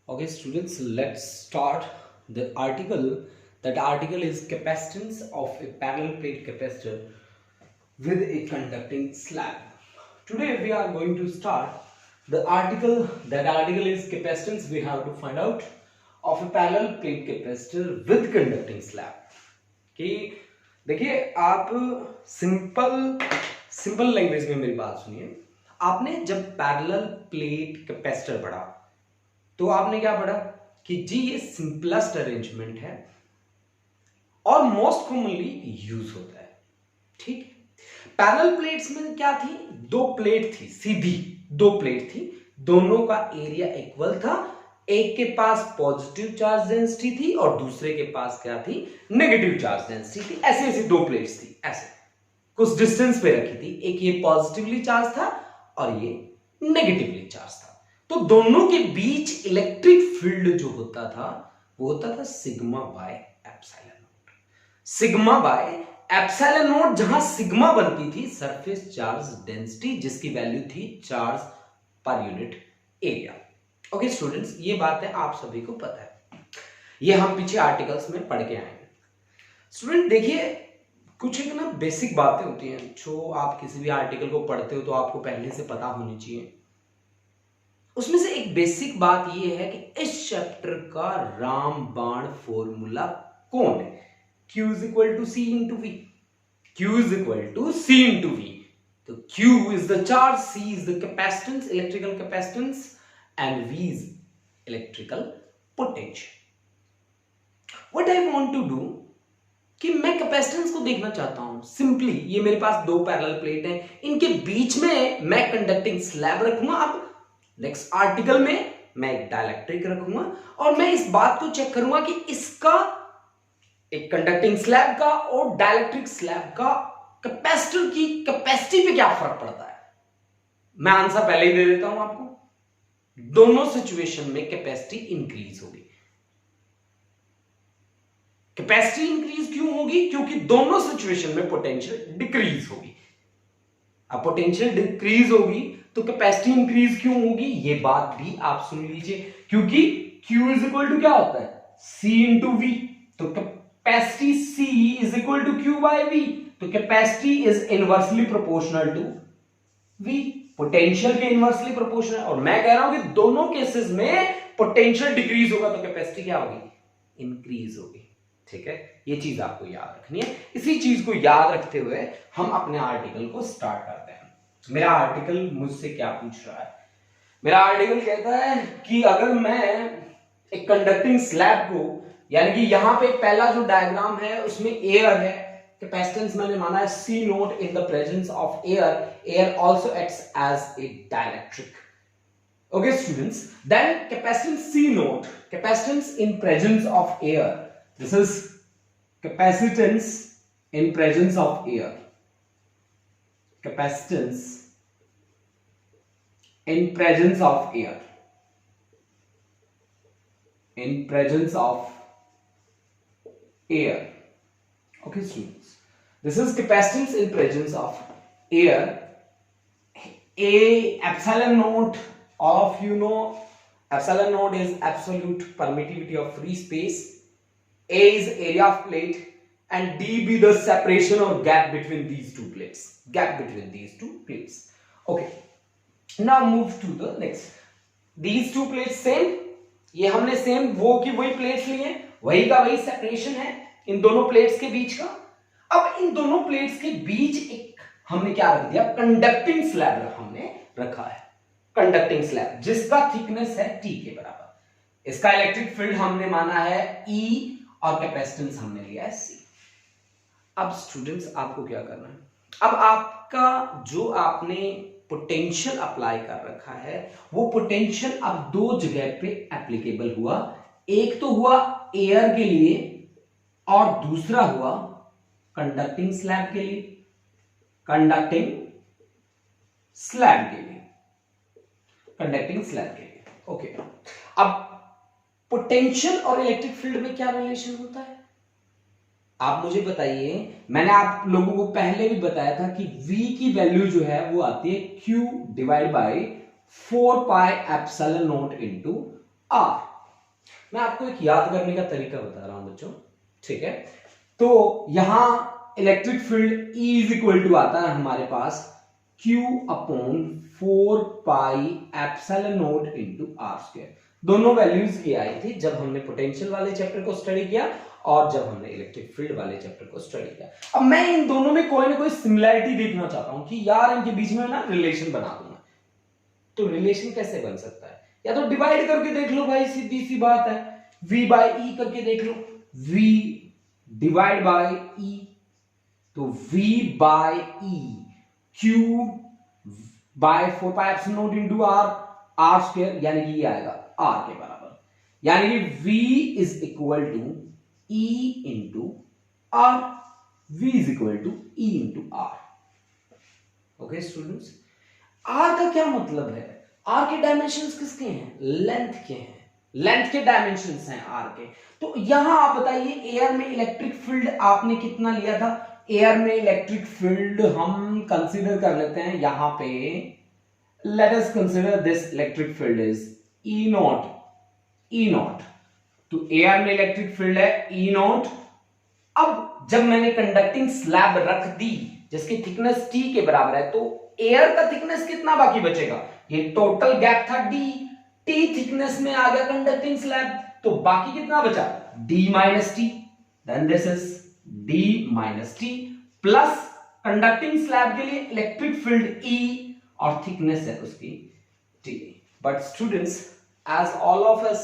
Okay, students, let's start the article. That article is capacitance of a parallel plate capacitor with a conducting slab. Today we are going to start the article. That article is capacitance. We have to find out of a parallel plate capacitor with conducting slab. कि देखिए आप simple language में मेरी बात सुनिए. आपने जब parallel plate capacitor पढ़ा तो आपने क्या पढ़ा कि जी ये सिंपलेस्ट अरेंजमेंट है और मोस्ट कॉमनली यूज होता है. ठीक है. पैरेलल प्लेट्स में क्या थी? दो प्लेट थी, सीधी दो प्लेट थी, दोनों का एरिया इक्वल था. एक के पास पॉजिटिव चार्ज डेंसिटी थी और दूसरे के पास क्या थी? नेगेटिव चार्ज डेंसिटी थी. ऐसे ऐसे दो प्लेट्स थी, ऐसे कुछ डिस्टेंस पे रखी थी. एक ये पॉजिटिवली चार्ज था और ये नेगेटिवली चार्ज था. तो दोनों के बीच इलेक्ट्रिक फील्ड जो होता था वो होता था sigma by epsilon not. Sigma by epsilon not, जहां सिग्मा बनती थी सरफेस चार्ज डेंसिटी, जिसकी वैल्यू थी charge per unit area. Okay students, ये बात है आप सभी को पता है, ये हम पीछे आर्टिकल्स में पढ़ के आए हैं. स्टूडेंट देखिए, कुछ एक ना बेसिक बातें होती हैं जो आप किसी भी आर्टिकल को पढ़ते हो तो आपको पहले से पता होनी चाहिए. उसमें से एक बेसिक बात यह है कि इस चैप्टर का रामबाण फॉर्मूला कौन है? Q is equal to C into V. Q is equal to C into V. तो Q is the charge, C is the capacitance, electrical capacitance, and V is electrical potential. What I want to do कि मैं capacitance को देखना चाहता हूं. Simply ये मेरे पास दो पैरेलल प्लेट हैं, इनके बीच में मैं कंडक्टिंग स्लैब रखूंगा. अब नेक्स्ट आर्टिकल में मैं एक डाइलेक्ट्रिक रखूंगा और मैं इस बात को चेक करूंगा कि इसका एक कंडक्टिंग स्लैब का और डाइलेक्ट्रिक स्लैब का कैपेसिटर की कैपेसिटी पे क्या फर्क पड़ता है. मैं आंसर पहले ही दे देता हूं आपको. दोनों सिचुएशन में कैपेसिटी इंक्रीज होगी. कैपेसिटी इंक्रीज क्यों होगी? क्योंकि दोनों सिचुएशन में पोटेंशियल डिक्रीज होगी. अब पोटेंशियल डिक्रीज होगी तो कैपेसिटी इंक्रीज क्यों होगी? ये बात भी आप सुन लीजिए. क्योंकि Q इज इक्वल टू क्या होता है? C into V. तो capacity C is equal to Q by V. तो capacity is inversely proportional to V. Potential के इनवर्सली प्रोपोर्शनल. और मैं कह रहा हूं कि दोनों केसेस में पोटेंशियल डिक्रीज होगा तो कैपेसिटी क्या होगी? इंक्रीज होगी. ठीक है, ये चीज आपको याद रखनी है. इसी चीज को याद रखते हुए हम अपने आर्टिकल को स्टार्ट करते हैं. मेरा आर्टिकल मुझसे क्या पूछ रहा है? मेरा आर्टिकल कहता है कि अगर मैं एक कंडक्टिंग स्लैब को, यानी कि यहां पे पहला जो डायग्राम है उसमें एयर है, कैपेसिटेंस मैंने माना है C naught in the presence of air. Air also acts as a dielectric. Okay students, then capacitance C naught, capacitance in presence of air. This is capacitance in presence of air. Capacitance in presence of air. In presence of air. Okay students, this is capacitance in presence of air. A epsilon naught, all of you know epsilon naught is absolute permittivity of free space. A is area of plate and D be the separation or gap between these two plates. Gap between these two plates. Okay. Now move to the next. These two plates same. ये हमने same वो की वही plates लिए हैं, वही का वही सेपरेशन है इन दोनों प्लेट्स के बीच का. अब इन दोनों प्लेट्स के बीच एक हमने क्या रख दिया? कंडक्टिंग स्लैब हमने रखा है. कंडक्टिंग स्लैब जिसका थिकनेस है T के बराबर. इसका इलेक्ट्रिक फील्ड हमने माना है E और कैपेसिटेंस हमने लिया है C. अब स्टूडेंट्स आपको क्या करना है? अब आपका जो आपने पोटेंशियल अप्लाई कर रखा है वो पोटेंशियल अब दो जगह पे एप्लीकेबल हुआ. एक तो हुआ एयर के लिए और दूसरा हुआ कंडक्टिंग स्लैब के लिए. कंडक्टिंग स्लैब के लिए, कंडक्टिंग स्लैब के लिए. ओके. अब पोटेंशियल और इलेक्ट्रिक फील्ड में क्या रिलेशन होता है आप मुझे बताइए. मैंने आप लोगों को पहले भी बताया था कि V की वैल्यू जो है वो आती है Q divide bye 4 pi epsilon naught into R. मैं आपको एक याद करने का तरीका बता रहा हूं बच्चों, ठीक है। तो यहां electric field E is equal to आता है हमारे पास Q upon 4 pi epsilon naught into R square. दोनों वैल्यूज की आई थी जब हमने पोटेंशियल वाले चैप्टर को स्टडी किया और जब हमने इलेक्ट्रिक फील्ड वाले चैप्टर को स्टडी किया। अब मैं इन दोनों में कोई ना कोई सिमिलैरिटी देखना चाहता हूं कि यार इनके बीच में ना रिलेशन बना दूंगा। तो रिलेशन कैसे बन सकता है? या तो डिवाइड करके देख लो भाई, सीधी सी बात है, V बाय E करके देख लो, V डिवाइड बाय E, तो V by E Q by 4 pi epsilon naught into R square, यानी कि ये आएगा R के बराबर, यानी कि V is equal to E into R, V is equal to E into R। Okay students, R का क्या मतलब है? R के डायमेंशंस किसके हैं? लेंथ के हैं, लेंथ के डायमेंशंस हैं R के। तो यहां आप बताइए एयर में इलेक्ट्रिक फील्ड आपने कितना लिया था? एयर में इलेक्ट्रिक फील्ड हम कंसीडर कर लेते हैं यहां पे, let us consider this electric field is E not, E not. तो एयर में इलेक्ट्रिक फील्ड है E नॉट। अब जब मैंने कंडक्टिंग स्लैब रख दी जिसकी थिकनेस T के बराबर है, तो एयर का थिकनेस कितना बाकी बचेगा? ये टोटल गैप था D, T थिकनेस में आ गया कंडक्टिंग स्लैब, तो बाकी कितना बचा? D minus T, then this is D minus T plus conducting slab के लिए इलेक्ट्रिक फील्ड E और थिकनेस है उसकी T। But students, as all of us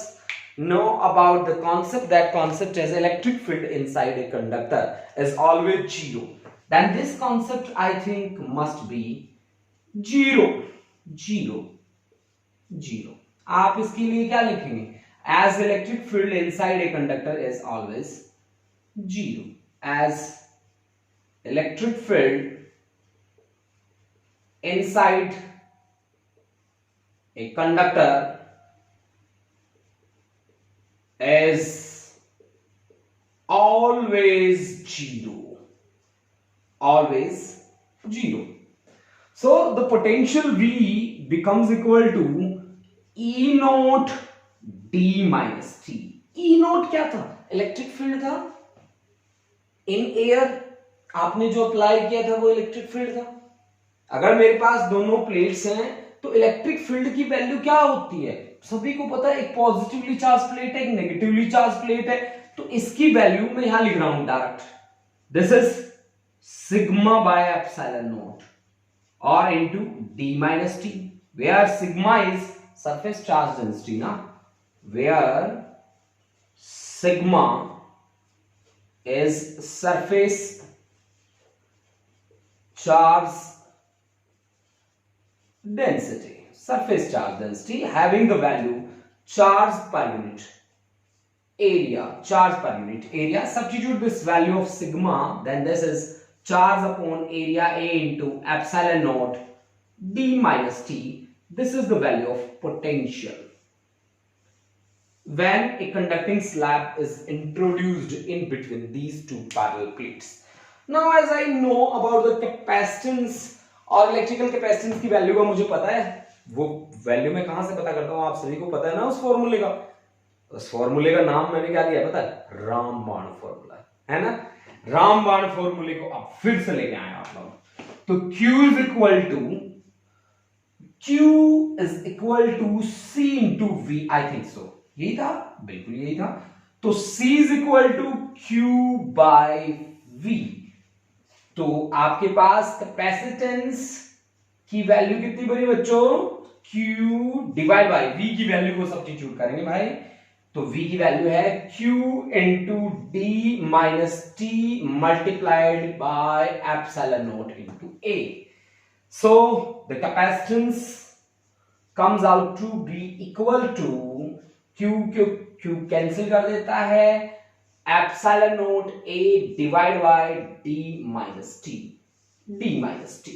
know about the concept, that concept as electric field inside a conductor is always zero, then this concept I think must be zero, zero, zero। आप इसके लिए क्या लिखेंगे? as electric field inside a conductor is always zero, as electric field inside a conductor is always zero, always zero। So the potential V becomes equal to E naught D minus T। E naught क्या था? Electric field था in air, आपने जो apply किया था वो electric field था। अगर मेरे पास दोनों प्लेट्स हैं तो इलेक्ट्रिक फील्ड की वैल्यू क्या होती है? सभी को पता है, एक पॉजिटिवली चार्ज प्लेट है, एक नेगेटिवली चार्ज प्लेट है। तो इसकी वैल्यू मैं यहां लिख रहा हूं direct, this is sigma by epsilon not और into D minus T, where sigma is surface charge density ना, where sigma is surface charge density, surface charge density having the value charge per unit area, charge per unit area। Substitute this value of sigma, then this is charge upon area A into epsilon naught D minus T। This is the value of potential when a conducting slab is introduced in between these two parallel plates। Now as I know about the capacitance और electrical capacitance की value का मुझे पता है, वो value मैं कहां से पता करता हूं? आप सभी को पता है ना उस फॉर्मूले का। उस फॉर्मूले का नाम मैंने क्या दिया पता है? रामबाण फॉर्मूला, है ना। रामबाण फॉर्मूले को आप फिर से लेके आए आप लोग। तो Q is equal to C into V, I think so, यही था, बिल्कुल यही था। तो C is equal to Q by V। तो आपके पास कैपेसिटेंस की वैल्यू कितनी बनी बच्चों? Q डिवाइड बाय V की वैल्यू को सब्स्टिट्यूट करेंगे भाई, तो V की वैल्यू है Q into D minus T multiplied by epsilon naught into A। So the capacitance comes out to be equal to Q cancel कर देता है, epsilon naught A divided by D minus T, D minus T।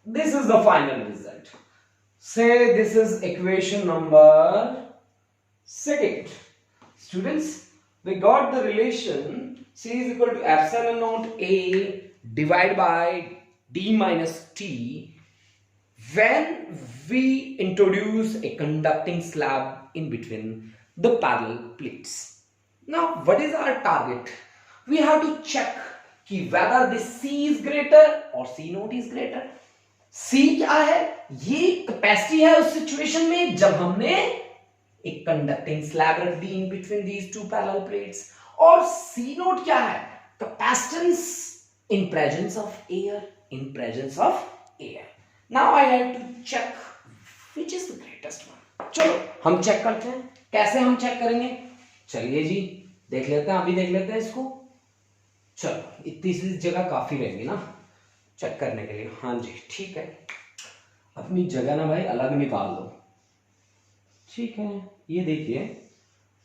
This is the final result। Say this is equation number 2। Students, we got the relation C is equal to epsilon naught A divided by D minus T when we introduce a conducting slab in between the parallel plates. Now what is our target? We have to check कि whether this C is greater or C naught is greater. C क्या है? ये capacity है उस situation में जब हमने एक कंडक्टिंग स्लैब रख दी in between these two parallel plates. और C नोट क्या है? Capacitance in presence of air. In presence of air. Now I have to check which is the greatest one. चलो हम चेक करते हैं. कैसे हम चेक करेंगे? चलिए जी देख लेते हैं. अभी देख लेते हैं इसको. चलो इतनी सी जगह काफी रहेगी ना चेक करने के लिए. हाँ जी ठीक है. अपनी जगह ना भाई अलग निकाल दो. ठीक है ये देखिए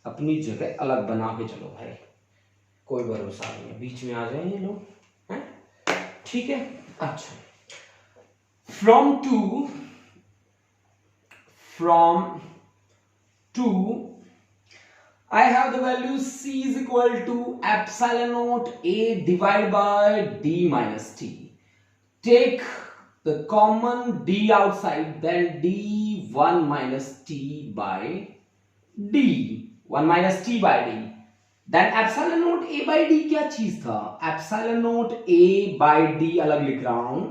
अपनी जगह अलग बना के चलो भाई. कोई भरोसा नहीं है बीच में आ जाए ये लोग हैं. ठीक है. अच्छा from two I have the value C is equal to epsilon naught A divided by D minus T. Take the common D outside, then D 1 minus T by D. 1 minus T by D. Then epsilon naught A by D क्या चीज था? Epsilon naught A by D अलग लिख रहा हूं.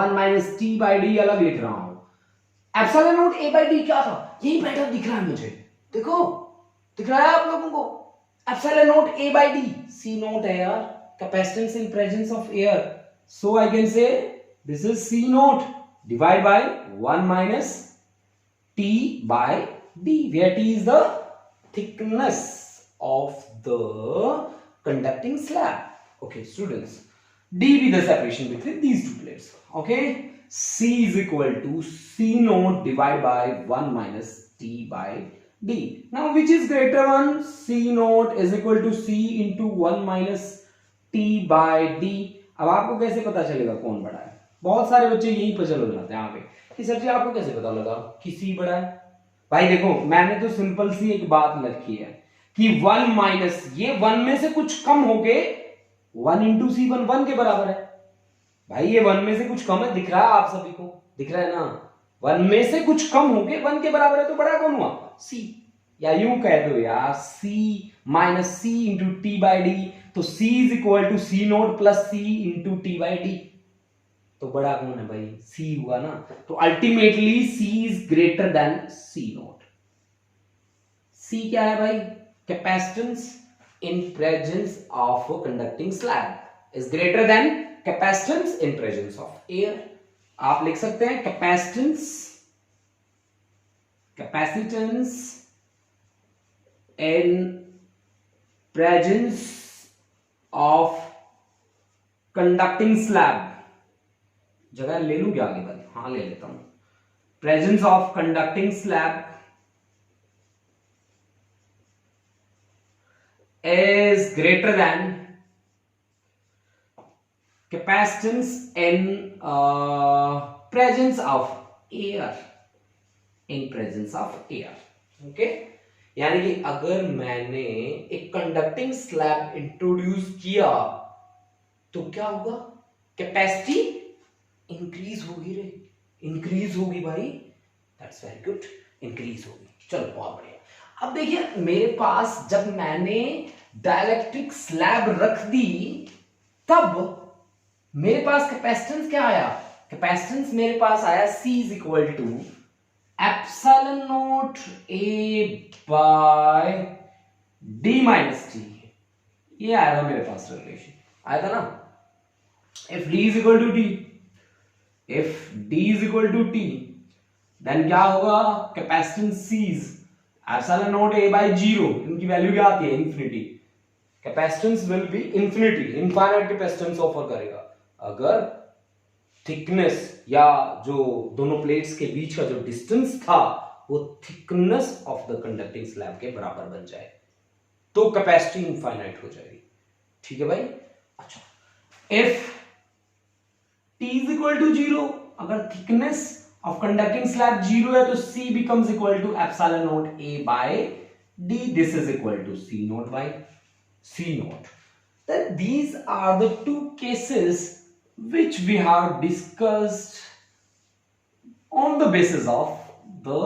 1 minus T by D अलग लिख रहा हूं. Epsilon naught A by D क्या था? यही पैटर्न दिख रहा है मुझे. देखो दिख रहा है आप लोगों को. Epsilon not A by D. C not है यार. Capacitance in presence of air. So I can say this is C not divide by 1 minus T by D, where T is the thickness of the conducting slab. Okay students, D be the separation between these two plates. Okay, C is equal to C naught divided by 1 minus T by D. Now which is greater one? C naught is equal to C into 1 minus T by D. अब आपको कैसे पता चलेगा कौन बड़ा है? बहुत सारे बच्चे यहीं पर चलो जाते हैं यहाँ पे कि सर जी आपको कैसे पता लगा कि C बड़ा है? भाई देखो मैंने तो सिंपल सी एक बात लिखी है कि 1 माइनस ये 1 में से कुछ कम हो के 1 इंटू C1 1 के बराबर है. भाई ये 1 में से कुछ कम है. दिख रहा है आप सभी को? दिख रहा है ना? 1 में से कुछ कम हो के 1 के बराबर है तो बड़ा कौन हुआ? C. या यूं कह दो यार C minus C into T by D. तो C is equal to C naught plus C into T by D. तो बड़ा कौन है भाई? C हुआ ना. तो ultimately C is greater than C naught. C क्या है भाई? Capacitance in presence of conducting slab is greater than capacitance in presence of air. आप लिख सकते हैं capacitance in presence of conducting slab. जगह ले लूं क्या आगे वाली? हाँ ले लेता हूं. presence of conducting slab is greater than capacitance in presence of air. in presence of air. okay? यानी कि अगर मैंने एक कंडक्टिंग स्लैब इंट्रोड्यूस किया तो क्या होगा? कैपेसिटी इंक्रीज होगी रे. इंक्रीज होगी भाई. That's very good. इंक्रीज होगी. चलो बहुत बढ़िया. अब देखिए मेरे पास जब मैंने डाइलेक्ट्रिक स्लैब रख दी तब मेरे पास कैपेसिटेंस क्या आया? कैपेसिटेंस मेरे पास आया C is equal to epsilon naught A by D minus T. ये आया था मेरे पास रिलेशन. आया था ना? if D is equal to T, if D is equal to T, then क्या होगा? Capacitance C is epsilon naught A by 0. इनकी वैल्यू क्या आती है? Infinity. Capacitance will be infinity. Infinite capacitance offer करेगा अगर थिकनेस या जो दोनों प्लेट्स के बीच का जो डिस्टेंस था वो thickness of the conducting slab के बराबर बन जाए तो कैपेसिटी इनफाइनाइट हो जाएगी. ठीक है भाई. अच्छा if T is equal to 0, अगर थिकनेस ऑफ कंडक्टिंग स्लैब 0 है तो C becomes equal to epsilon naught A by D. This is equal to C naught by C naught. Then these are the two cases which we have discussed on the basis of the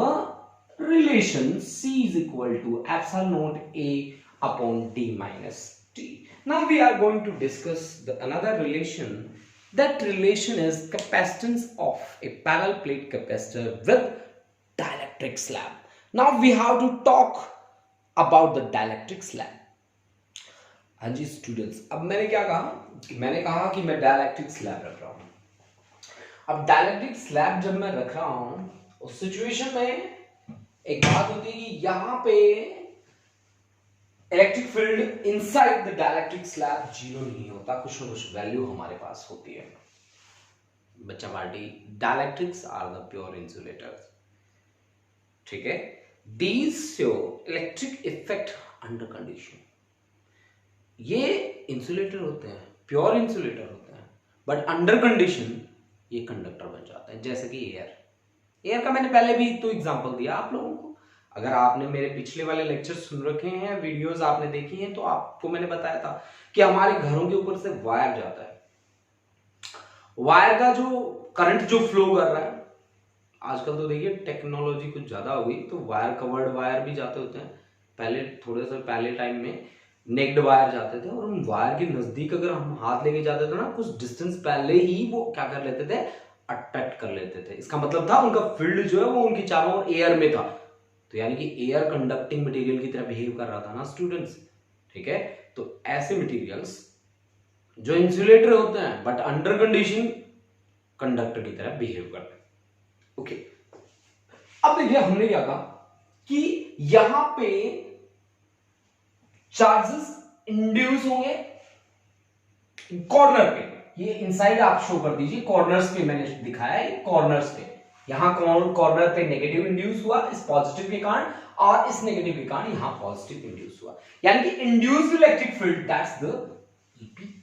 relation C is equal to epsilon naught A upon D minus T. Now we are going to discuss another relation. That relation is capacitance of a parallel plate capacitor with dielectric slab. Now we have to talk about the dielectric slab. हाँ जी students, अब मैंने क्या कहा, मैंने कहा कि मैं dielectric slab रख रहा हूं। अब डायलैक्ट्रिक स्लैब जब मैं रख रहा हूं उस सिचुएशन में एक बात होती है कि यहां पे electric field inside the dielectric slab zero नहीं होता, कुछ ना कुछ वैल्यू हमारे पास होती है। बच्चा party, dielectrics are the pure insulators, ठीक है। These show electric effect under condition. ये इंसुलेटर होते हैं, प्योर इंसुलेटर होते हैं, बट अंडर कंडीशन ये कंडक्टर बन जाते हैं, जैसे कि एयर का मैंने पहले भी तो एग्जांपल दिया आप लोगों को। अगर आपने मेरे पिछले वाले लेक्चर सुन रखे हैं, वीडियोस आपने देखी हैं, तो आपको मैंने बताया था कि हमारे घरों के ऊपर से वायर जाता है, वायर का जो करंट जो फ्लो कर रहा है, आजकल तो देखिए टेक्नोलॉजी कुछ ज्यादा हो गई, तो वायर कवर्ड वायर भी जाते होते हैं। पहले थोड़े से पहले टाइम में नेक्ड वायर जाते थे, और उन वायर के नजदीक अगर हम हाथ लेके जाते थे ना, कुछ डिस्टेंस पहले ही वो क्या कर लेते थे, अट्रैक्ट कर लेते थे। इसका मतलब था उनका फील्ड जो है वो उनकी चारों ओर एयर में था, तो यानी कि एयर कंडक्टिंग मटेरियल की तरह बिहेव कर रहा था ना स्टूडेंट्स, ठीक है। तो ऐसे मटेरियल्स जो इंसुलेटर होते हैं बट अंडर कंडीशन कंडक्टर की तरह बिहेव करते हैं, ओके। अब देखिए हमने क्या कहा कि यहां पे चार्जेस इंड्यूस होंगे कॉर्नर पे, ये इनसाइड आप शो कर दीजिए, कॉर्नर्स पे मैंने दिखाया है, कॉर्नर्स पे। यहां कॉर्नर पे नेगेटिव इंड्यूस हुआ इस पॉजिटिव के कारण, और इस नेगेटिव के कारण यहां पॉजिटिव इंड्यूस हुआ, यानी कि induced electric field, that's the EP.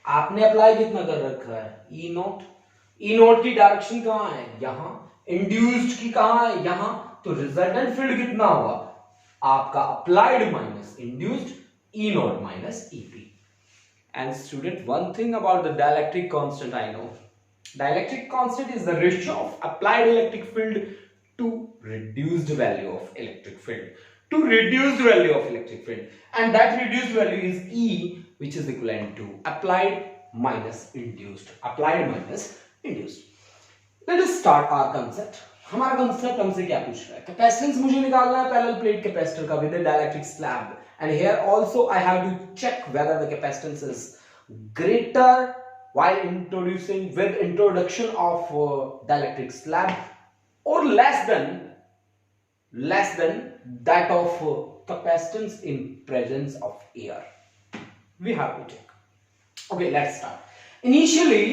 आपने अप्लाई कितना कर रखा है, ई नॉट। ई नॉट की डायरेक्शन कहां है, यहां। इंड्यूस्ड की कहां है, यहां। तो रिजल्टेंट फील्ड कितना होगा आपका, applied minus induced, E naught minus EP. And student, one thing about the dielectric constant I know, dielectric constant is the ratio of applied electric field to reduced value of electric field, to reduced value of electric field, and that reduced value is E, which is equivalent to applied minus induced, applied minus induced. Let us start our concept. हमारा concept हमसे क्या पूछ रहा है, capacitance मुझे निकालना है parallel plate capacitor का with a dielectric slab, and here also I have to check whether the capacitance is greater while introducing with introduction of dielectric slab or less than that of capacitance in presence of air. We have to check. Okay, let's start. Initially,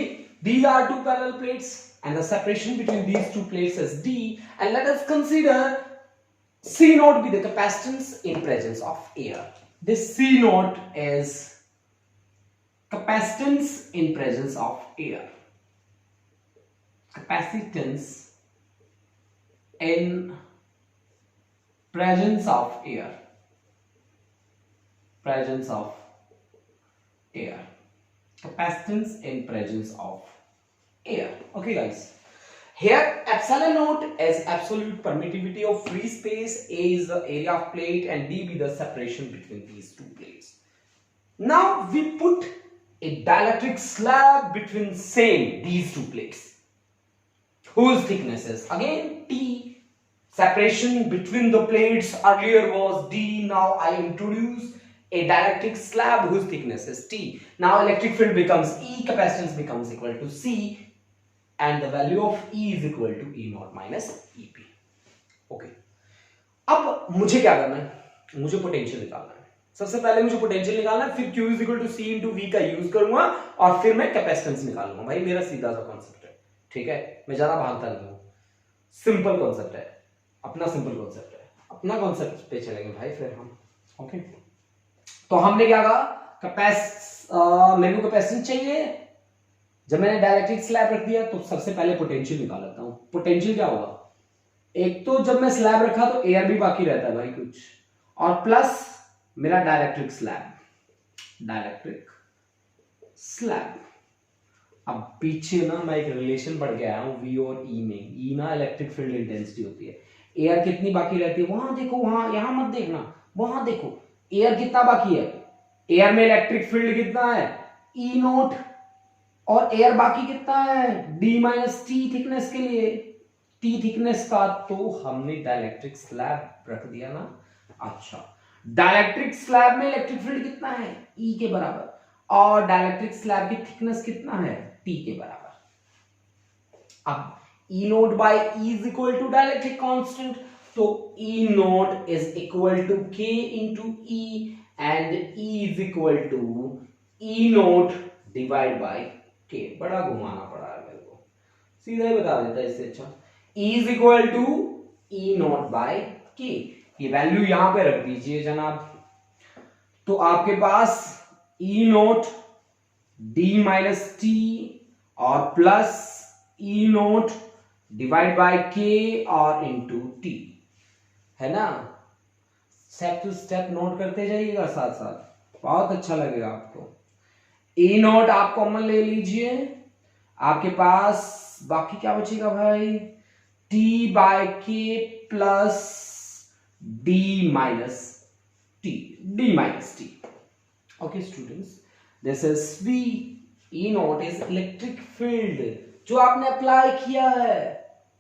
these are two parallel plates and the separation between these two plates is D, and let us consider C naught be the capacitance in presence of air. This C naught is capacitance in presence of air. Capacitance in presence of air, presence of air, capacitance in presence of air. Okay guys, here epsilon naught is absolute permittivity of free space, A is the area of plate, and D be the separation between these two plates. Now we put a dielectric slab between these two plates, whose thickness is again T. Separation between the plates earlier was D. Now I introduce a dielectric slab whose thickness is T. Now electric field becomes E, capacitance becomes equal to C, and the value of E is equal to E naught minus EP. Okay. अब मुझे क्या करना है, मुझे potential निकालना है। सबसे पहले मुझे पोटेंशियल निकालना है, फिर Q is equal to C into V का यूज करूंगा, और फिर मैं कैपेसिटेंस निकालूंगा। भाई मेरा सीधा सा कॉन्सेप्ट है, ठीक है, मैं ज्यादा भागता नहीं हूं, सिंपल कॉन्सेप्ट है, अपना सिंपल कॉन्सेप्ट है, अपना कॉन्सेप्ट पे चलेंगे भाई फिर हम। ओके, तो हमने क्या कहा, मेरे को कैपेसिटेंस चाहिए। जब मैंने डाइलेक्ट्रिक स्लैब रख दिया तो सबसे पहले पोटेंशियल निकाल लेता हूं। पोटेंशियल क्या होगा, एक तो जब मैं स्लैब रखा तो एयर भी बाकी रहता है भाई कुछ, और प्लस मेरा डाइलेक्ट्रिक स्लैब। अब पीछे ना मैं एक रिलेशन पढ़ के आया हूं V और E में। E ना इलेक्ट्रिक फील्ड इंटेंसिटी होती है, एयर कितनी बाकी रहती है, वहां देखो, वहां, यहां मत देखना, वहां देखो एयर कितना बाकी है, एयर में इलेक्ट्रिक फील्ड कितना है ई नोट, और एयर बाकी कितना है डी माइनस टी थिकनेस के लिए, टी थिकनेस का, तो हमने डाइलेक्ट्रिक स्लैब रख दिया ना। अच्छा, डाइलेक्ट्रिक स्लैब में इलेक्ट्रिक फील्ड कितना है ई के बराबर, और डाइलेक्ट्रिक स्लैब की थिकनेस कितना है टी के बराबर। अब E not by E is equal to dielectric constant, तो E not is equal to K into E, and E is equal to E not divide by K. बड़ा घुमाना पड़ा है मेरे को, सीधा ही बता देता इससे अच्छा। E is equal to E naught by K, ये वैल्यू यहां पे रख दीजिए जनाब। तो आपके पास ई नोट डी माइनस टी और plus E not divide by के और इंटू टी, है ना। स्टेप टू स्टेप नोट करते जाइएगा साथ साथ, बहुत अच्छा लगेगा आपको। ई नोट आप कॉमन ले लीजिए, आपके पास बाकी क्या बचेगा भाई, T by K plus D minus T, D minus T. Okay students, this is V. E naught is electric field जो आपने अप्लाई किया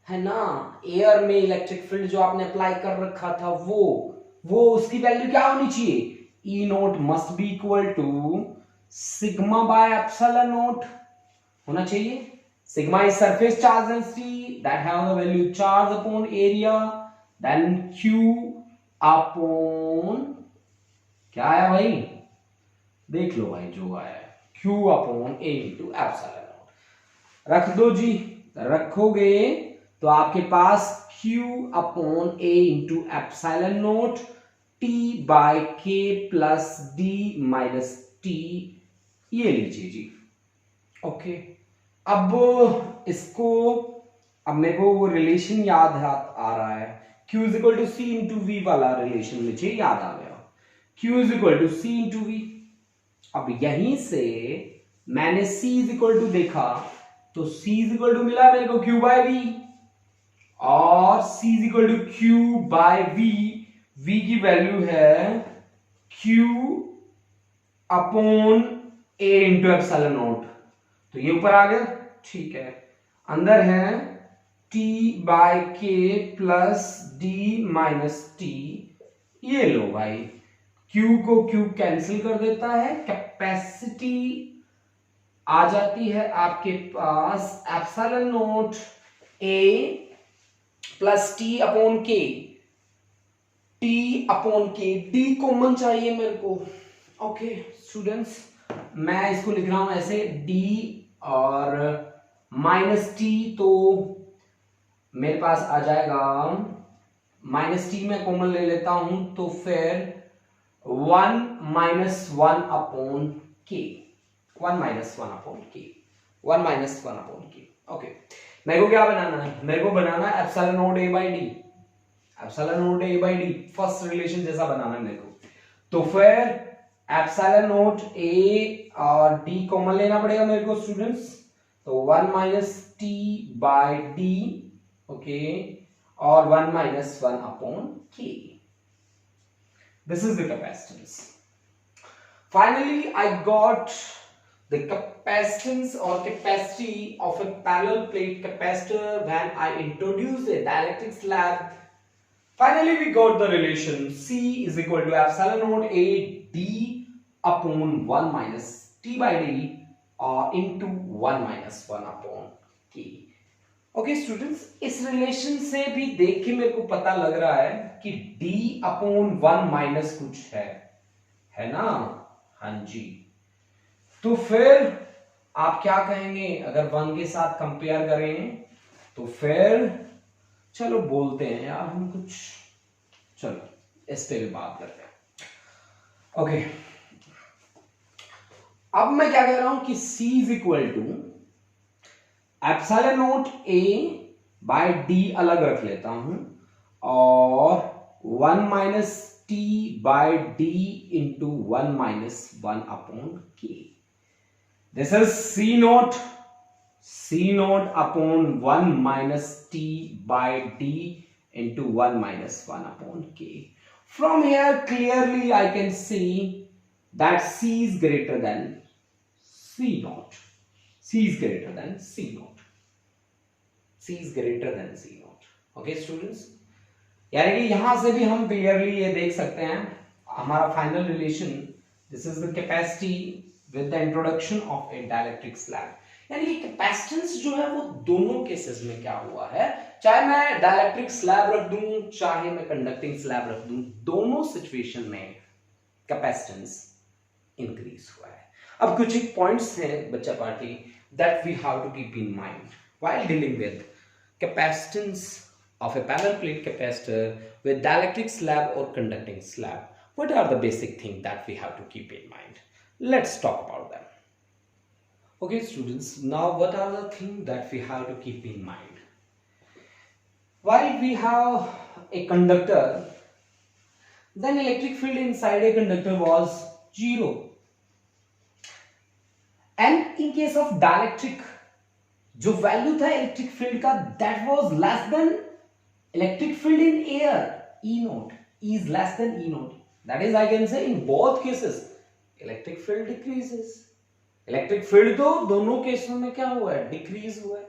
है ना, एयर में इलेक्ट्रिक फील्ड जो आपने अप्लाई कर रखा था, वो उसकी वैल्यू क्या होनी चाहिए, E not must be equal to sigma by epsilon not होना चाहिए। Sigma is surface charge density that have the value charge upon area, then Q upon क्या आया भाई, देख लो भाई जो आया है, Q upon A into epsilon naught। रख दो जी, रखोगे तो आपके पास Q upon A into epsilon naught T by K plus D minus T, ये लीजिए जी। ओके, अब इसको, अब मेरे को वो रिलेशन याद आ रहा है, Q is equal to C into V वाला रिलेशन मुझे याद आ गया, Q is equal to C into V. अब यहीं से मैंने C इज इक्वल टू देखा, तो C इज इक्वल टू मिला मेरे को Q बाय V, और C is equal to Q by V, V की वैल्यू है Q upon A into epsilon naught, तो ये ऊपर आ गया, ठीक है। अंदर है T bye K plus D minus T, ये लो भाई, Q को Q कैंसिल कर देता है, कैपेसिटी आ जाती है आपके पास epsilon not A plus T upon K, T upon K, D common चाहिए मेरे को। ओके स्टूडेंट्स, मैं इसको लिख रहा हूं ऐसे, D और माइनस टी, तो मेरे पास आ जाएगा माइनस टी, में कॉमन ले लेता हूं, तो फिर 1 माइनस 1 अपॉन के, 1 माइनस 1 अपॉन के, 1 माइनस 1 अपॉन के। ओके, मेरे को क्या बनाना है, मेरे को बनाना है epsilon not a by D, epsilon not a by D, first relation जैसा बनाना है मेरे को। तो फिर एप्सिलॉन नॉट ए और डी कॉमन लेना पड़ेगा मेरे को स्टूडेंट्स, तो 1 minus T by D, okay, और 1 minus 1 upon K. This is the capacitance. Finally I got the capacitance और capacity of a parallel plate capacitor when I introduced a dielectric slab. Finally we got the relation C is equal to epsilon naught A D upon 1 minus T by D into 1 minus 1 upon K. Okay students, इस relation से भी देख के मेरे को पता लग रहा है कि D अपॉन 1 माइनस कुछ है ना, हाँ जी। तो फिर आप क्या कहेंगे, अगर 1 के साथ कंपेयर करें तो फिर चलो बोलते हैं यार हम कुछ, चलो इस पे भी बात करते हैं। ओके, अब मैं क्या कह रहा हूं कि C is equal to epsilon not A by D अलग रख लेता हूं, और 1 minus T by D into 1 minus 1 upon K। This is C naught upon 1 minus T by D into 1 minus 1 upon k. From here clearly I can see that C is greater than C naught. C is greater than C naught. C is greater than C naught. Okay students, यानी कि यहां से भी हम clearly ये देख सकते हैं हमारा final relation, this is the capacity with the introduction of A dielectric slab. यानी कि कैपेसिटेंस जो है वो दोनों केसेस में क्या हुआ है, चाहे मैं डाइलेक्ट्रिक स्लैब रख दूं चाहे मैं कंडक्टिंग स्लैब रख दूं, दोनों सिचुएशन में कैपेसिटेंस इंक्रीज हुआ है। अब कुछ एक पॉइंट्स हैं बच्चा party that we have to keep in mind while dealing with capacitance of a parallel plate capacitor with dielectric slab or conducting slab. What are the basic things that we have to keep in mind? Let's talk about them. Okay students, now what are the things that we have to keep in mind? While we have a conductor, then electric field inside a conductor was 0. And in case of dielectric, जो value था electric field का, that was less than electric field in air, E naught. E is less than E naught. That is, I can say in both cases electric field decreases. Electric field तो दोनों केसों में क्या हुआ है, decrease हुआ है।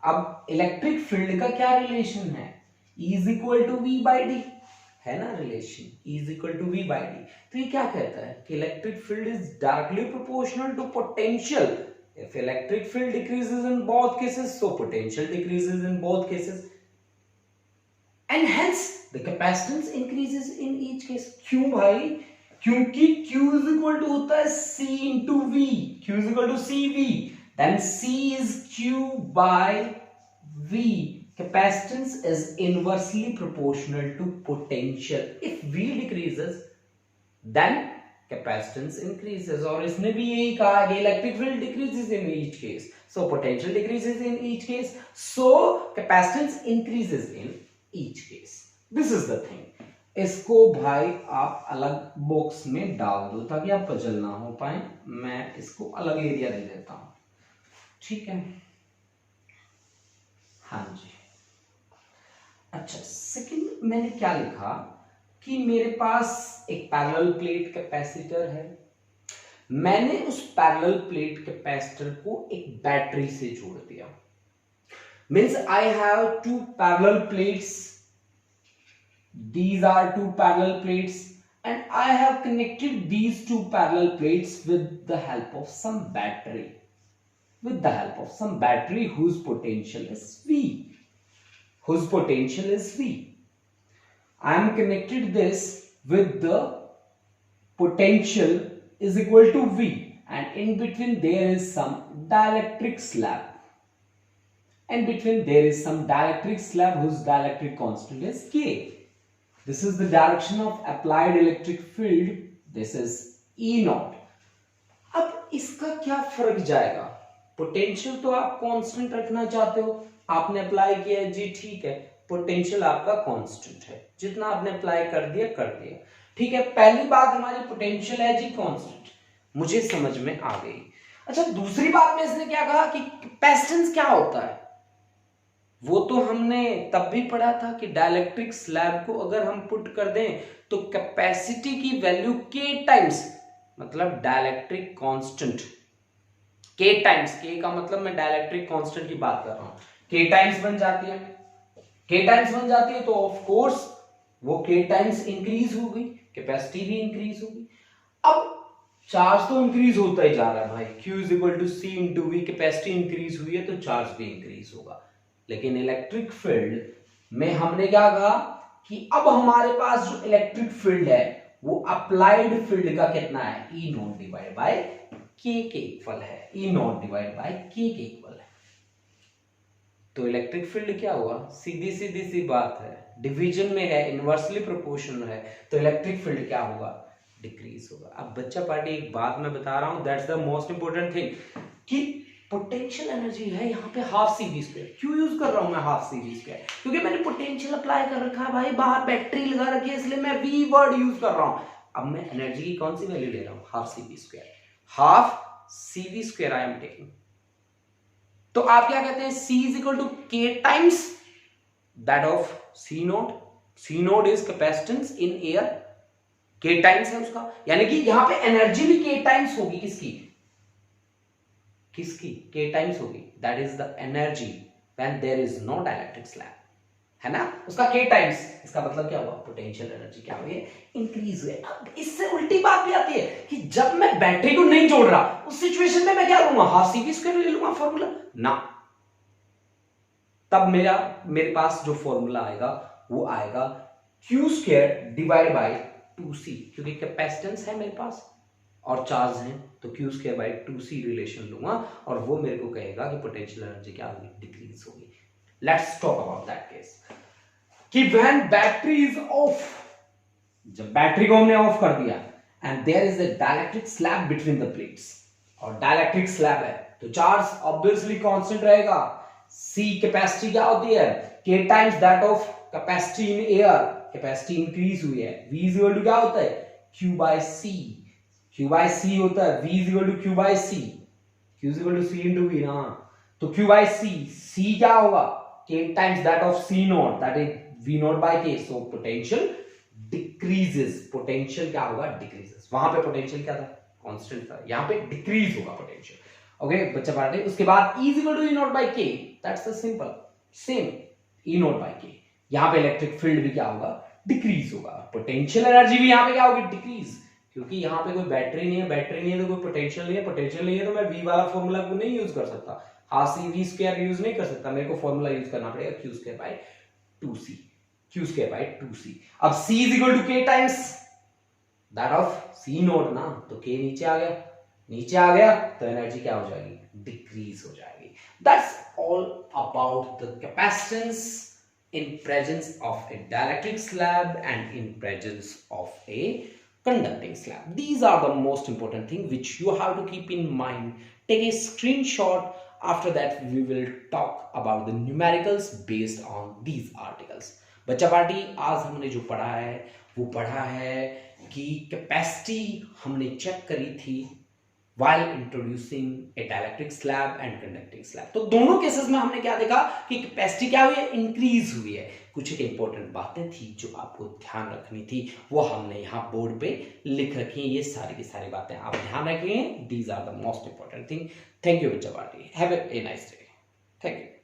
अब इलेक्ट्रिक फील्ड का क्या रिलेशन है, E is equal to V by D है ना relation, E is equal to V by D। तो ये क्या कहता है कि electric field is directly proportional to potential. If electric field decreases in both cases, so potential decreases in both cases. And hence the capacitance increases in each case. क्यों भाई, क्योंकि Q is equal to होता है C into V, Q is equal to CV, then C is Q by V. Capacitance is inversely proportional to potential. If V decreases, then capacitance increases. और इसने भी यही कहा कि electric field decreases in each case, so potential decreases in each case, so capacitance increases in each case. This is the thing. इसको भाई आप अलग बॉक्स में डाल दो ताकि आप पजल ना हो पाए, मैं इसको अलग एरिया दे देता हूं, ठीक है। हाँ जी, अच्छा सेकंड मैंने क्या लिखा कि मेरे पास एक पैरेलल प्लेट कैपेसिटर है, मैंने उस पैरेलल प्लेट कैपेसिटर को एक बैटरी से जोड़ दिया। Means I have two parallel plates, these are two parallel plates, and I have connected these two parallel plates with the help of some battery, whose potential is V, I am connected this with the potential is equal to V, and in between there is some dielectric slab, whose dielectric constant is K. This is the direction of applied electric field. This is E naught. अब इसका क्या फर्क जाएगा, potential तो आप constant रखना चाहते हो, आपने अप्लाई किया है जी, ठीक है, पोटेंशियल आपका कांस्टेंट है, जितना आपने अप्लाई कर दिया, ठीक है। पहली बात हमारी पोटेंशियल है जी कांस्टेंट, मुझे समझ में आ गई। अच्छा दूसरी बात में इसने क्या कहा कि कैपेसिटेंस क्या होता है, वो तो हमने तब भी पढ़ा था कि डाइलेक्ट्रिक स्लैब को अगर हम पुट कर दें तो कैपेसिटी की वैल्यू K टाइम्स, मतलब dielectric constant K times, K का मतलब मैं डाइलेक्ट्रिक कांस्टेंट की बात कर रहा हूं, K टाइम्स बन जाती है, तो ऑफ कोर्स वो K टाइम्स इंक्रीज हो गई, कैपेसिटी भी इंक्रीज हो गई। अब चार्ज तो इंक्रीज होता ही जा रहा है भाई, Q is equal to C into V, capacity increase हुई है तो चार्ज भी इंक्रीज होगा। लेकिन इलेक्ट्रिक फील्ड में हमने क्या कहा कि अब हमारे पास जो इलेक्ट्रिक फील्ड है वो अप्लाइड फील्ड का कितना है, E not divide by K के इक्वल है, E not divide by K के इक्वल है। तो इलेक्ट्रिक फील्ड क्या हुआ, सीधी सी बात है, डिवीजन में है, इनवर्सली प्रोपोर्शनल है, तो इलेक्ट्रिक फील्ड क्या होगा, डिक्रीज होगा। अब बच्चा पार्टी एक बात मैं बता रहा हूं, that's the most important thing कि पोटेंशियल एनर्जी है यहाँ पे हाफ CV स्क्वायर। क्यों यूज कर रहा हूं मैं हाफ CV स्क्वायर, क्योंकि मैंने पोटेंशियल अप्लाई कर रखा है भाई, बाहर बैटरी लगा रखी है, इसलिए मैं V वर्ड यूज कर रहा हूं। अब मैं एनर्जी की कौन सी वैल्यू ले रहा हूं, half CV square I am taking. तो आप क्या कहते हैं, C is equal to K times that of C naught. C naught is capacitance in air, K times है उसका, यानी कि यहां पे एनर्जी भी के टाइम्स होगी. किसकी किसकी के टाइम्स होगी. That is the energy when there is no dielectric slab, है ना, उसका के टाइम्स. इसका मतलब क्या हुआ, पोटेंशियल एनर्जी क्या हुई, इंक्रीज हुई. अब इससे उल्टी बात भी आती है कि जब मैं बैटरी को नहीं जोड़ रहा उस सिचुएशन में मैं क्या लूंगा, हाफ सी वी स्क्वायर ले लूंगा फॉर्मूला ना. तब मेरे पास जो फॉर्मूला आएगा वो आएगा Q square divide by 2c, क्योंकि कैपेसिटेंस है मेरे पास और चार्ज है, तो Q square by 2c relation लूंगा और वो मेरे को कहेगा कि पोटेंशियल एनर्जी क्या होगी, डिक्रीज होगी. Let's talk about that case कि व्हेन बैटरी इज ऑफ, जब बैटरी को हमने ऑफ कर दिया and there is a dielectric slab between the plates, और डाइलेक्ट्रिक स्लैब है तो चार्ज ऑब्वियसली कांस्टेंट रहेगा. C कैपेसिटी क्या होती है, K times that of capacity in air. Capacity increase हुई है. V इज इक्वल टू क्या होता है, Q by C. Q by C होता है V is equal to Q by C. Q is equal to C into V ना, तो Q by C. C क्या होगा, K times that of C naught, that is V naught by K. So potential decreases. Potential क्या होगा, decreases. वहां पे potential क्या था, कांस्टेंट था, यहां पे डिक्रीज होगा पोटेंशियल. ओके बच्चा पढ़ रहे. उसके बाद E is equal to E naught by K. That's the simple same E naught by K. यहां पे इलेक्ट्रिक फील्ड भी क्या होगा, डिक्रीज होगा. पोटेंशियल एनर्जी भी यहां पे क्या होगी, डिक्रीज, क्योंकि यहां पे कोई बैटरी नहीं है. बैटरी नहीं है तो कोई पोटेंशियल नहीं है. पोटेंशियल नहीं है तो मैं V वाला फॉर्मूला को नहीं यूज कर सकता, half C V square use नहीं कर सकता. मेरे को फॉर्मूला यूज करना पड़ेगा Q square by 2c. Q square by 2c. अब C is equal to K times that of C naught ना, तो K नीचे आ गया. नीचे आ गया तो एनर्जी क्या हो जाएगी, डिक्रीज हो जाएगी. That's all about the capacitance in presence of a dielectric slab and in presence of a conducting slab. These are the most important thing which you have to keep in mind. Take a screenshot. After that we will talk about the numericals based on these articles. बच्चा party आज हमने जो पढ़ा है वो पढ़ा है कि कैपेसिटी हमने चेक करी थी while introducing a dielectric slab and conducting slab. तो दोनों केसेस में हमने क्या देखा कि कैपेसिटी क्या हुई है, इंक्रीज हुई है. कुछ एक इंपॉर्टेंट बातें थी जो आपको ध्यान रखनी थी वो हमने यहाँ बोर्ड पे लिख रखी हैं. ये सारी की सारी बातें आप ध्यान रखें. These are the most important thing. Thank you बच्चा party. Have a nice day. Thank you.